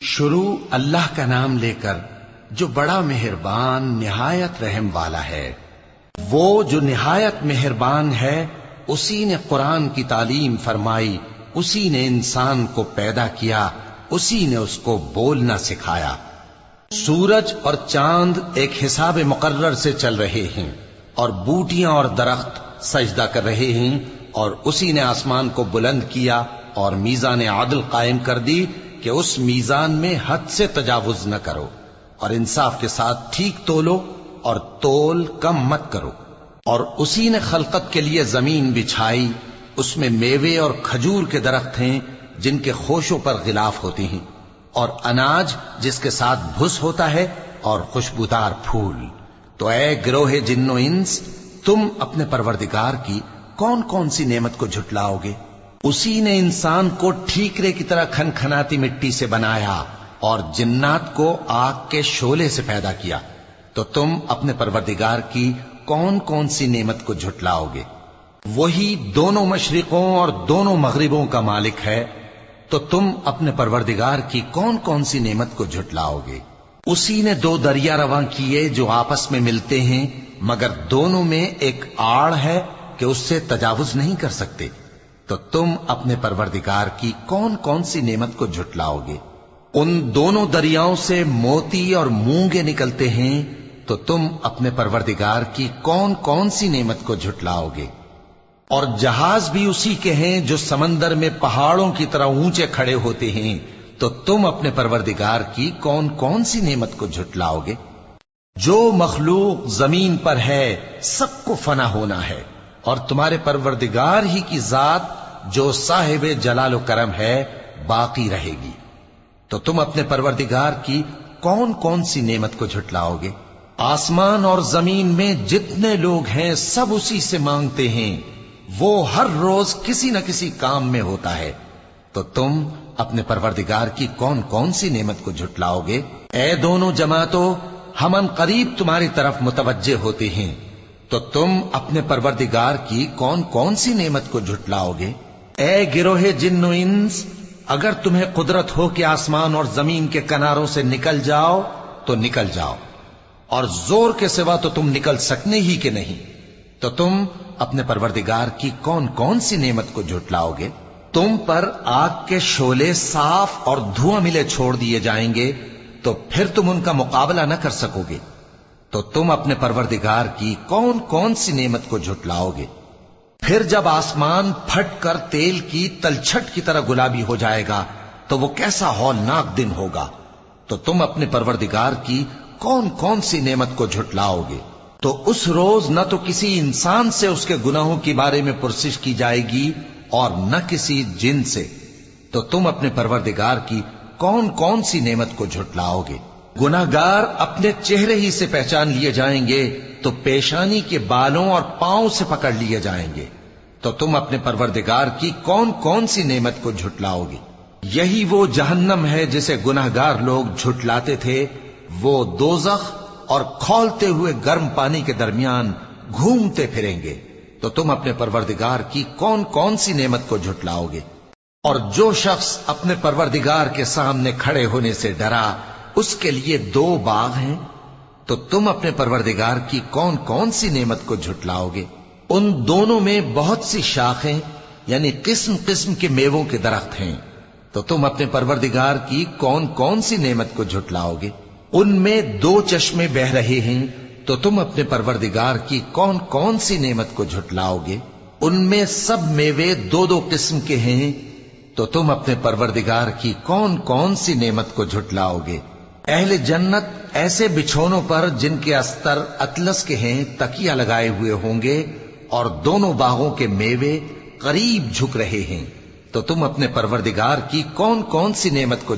شروع اللہ کا نام لے کر جو بڑا مہربان نہایت رحم والا ہے۔ وہ جو نہایت مہربان ہے اسی نے قرآن کی تعلیم فرمائی، اسی نے انسان کو پیدا کیا، اسی نے اس کو بولنا سکھایا۔ سورج اور چاند ایک حساب مقرر سے چل رہے ہیں اور بوٹیاں اور درخت سجدہ کر رہے ہیں، اور اسی نے آسمان کو بلند کیا اور میزان عدل قائم کر دی کہ اس میزان میں حد سے تجاوز نہ کرو، اور انصاف کے ساتھ ٹھیک تولو اور تول کم مت کرو۔ اور اسی نے خلقت کے لیے زمین بچھائی، اس میں میوے اور کھجور کے درخت ہیں جن کے خوشوں پر غلاف ہوتے ہیں، اور اناج جس کے ساتھ بھس ہوتا ہے، اور خوشبودار پھول۔ تو اے گروہ جن و انس، تم اپنے پروردگار کی کون کون سی نعمت کو جھٹلاؤ گے؟ اسی نے انسان کو ٹھیکرے کی طرح کھنکھناتی مٹی سے بنایا اور جنات کو آگ کے شعلے سے پیدا کیا، تو تم اپنے پروردگار کی کون کون سی نعمت کو جھٹلاؤ گے؟ وہی دونوں مشرقوں اور دونوں مغربوں کا مالک ہے، تو تم اپنے پروردگار کی کون کون سی نعمت کو جھٹلاؤ گے؟ اسی نے دو دریا رواں کیے جو آپس میں ملتے ہیں، مگر دونوں میں ایک آڑ ہے کہ اس سے تجاوز نہیں کر سکتے، تو تم اپنے پروردگار کی کون کون سی نعمت کو جھٹلاؤ گے؟ ان دونوں دریاؤں سے موتی اور مونگے نکلتے ہیں، تو تم اپنے پروردگار کی کون کون سی نعمت کو جھٹلاؤ گے؟ اور جہاز بھی اسی کے ہیں جو سمندر میں پہاڑوں کی طرح اونچے کھڑے ہوتے ہیں، تو تم اپنے پروردگار کی کون کون سی نعمت کو جھٹلاؤ گے؟ جو مخلوق زمین پر ہے سب کو فنا ہونا ہے، اور تمہارے پروردگار ہی کی ذات جو صاحب جلال و کرم ہے باقی رہے گی۔ تو تم اپنے پروردگار کی کون کون سی نعمت کو جھٹلاؤ گے؟ آسمان اور زمین میں جتنے لوگ ہیں سب اسی سے مانگتے ہیں، وہ ہر روز کسی نہ کسی کام میں ہوتا ہے، تو تم اپنے پروردگار کی کون کون سی نعمت کو جھٹلاؤ گے؟ اے دونوں جماعتوں، ہم ان قریب تمہاری طرف متوجہ ہوتے ہیں، تو تم اپنے پروردگار کی کون کون سی نعمت کو جھٹلاؤ گے؟ اے گروہ جن و انس، اگر تمہیں قدرت ہو کہ آسمان اور زمین کے کناروں سے نکل جاؤ تو نکل جاؤ، اور زور کے سوا تو تم نکل سکنے ہی کہ نہیں، تو تم اپنے پروردگار کی کون کون سی نعمت کو جھٹلاؤ گے؟ تم پر آگ کے شعلے صاف اور دھواں ملے چھوڑ دیے جائیں گے، تو پھر تم ان کا مقابلہ نہ کر سکو گے، تو تم اپنے پروردگار کی کون کون سی نعمت کو جھٹلاؤ گے؟ پھر جب آسمان پھٹ کر تیل کی تلچھٹ کی طرح گلابی ہو جائے گا تو وہ کیسا ہولناک دن ہوگا، تو تم اپنے پروردگار کی کون کون سی نعمت کو جھٹلاؤ گے؟ تو اس روز نہ تو کسی انسان سے اس کے گناہوں کے بارے میں پرسش کی جائے گی اور نہ کسی جن سے، تو تم اپنے پروردگار کی کون کون سی نعمت کو جھٹلاؤ گے؟ گناہگار اپنے چہرے ہی سے پہچان لیے جائیں گے تو پیشانی کے بالوں اور پاؤں سے پکڑ لیے جائیں گے، تو تم اپنے پروردگار کی کون کون سی نعمت کو جھٹلاؤ گے؟ یہی وہ جہنم ہے جسے گناہگار لوگ جھٹلاتے تھے، وہ دوزخ اور کھولتے ہوئے گرم پانی کے درمیان گھومتے پھریں گے، تو تم اپنے پروردگار کی کون کون سی نعمت کو جھٹلاؤ گے؟ اور جو شخص اپنے پروردگار کے سامنے کھڑے ہونے سے ڈرا، اس کے لیے دو باغ ہیں، تو تم اپنے پروردگار کی کون کون سی نعمت کو جھٹلاؤ گے؟ ان دونوں میں بہت سی شاخیں یعنی قسم قسم کے میووں کے درخت ہیں، تو تم اپنے پروردگار کی کون کون سی نعمت کو جھٹلاؤ گے؟ ان میں دو چشمے بہ رہے ہیں، تو تم اپنے پروردگار کی کون کون سی نعمت کو جھٹلاؤ گے؟ ان میں سب میوے دو دو قسم کے ہیں، تو تم اپنے پروردگار کی کون کون سی نعمت کو جھٹلاؤ گے؟ اہل جنت ایسے بچھونوں پر جن کے استر اطلس کے ہیں تکیہ لگائے ہوئے ہوں گے، اور دونوں باغوں کے میوے قریب جھک رہے ہیں، تو تم اپنے پروردگار کی کون کون سی نعمت کو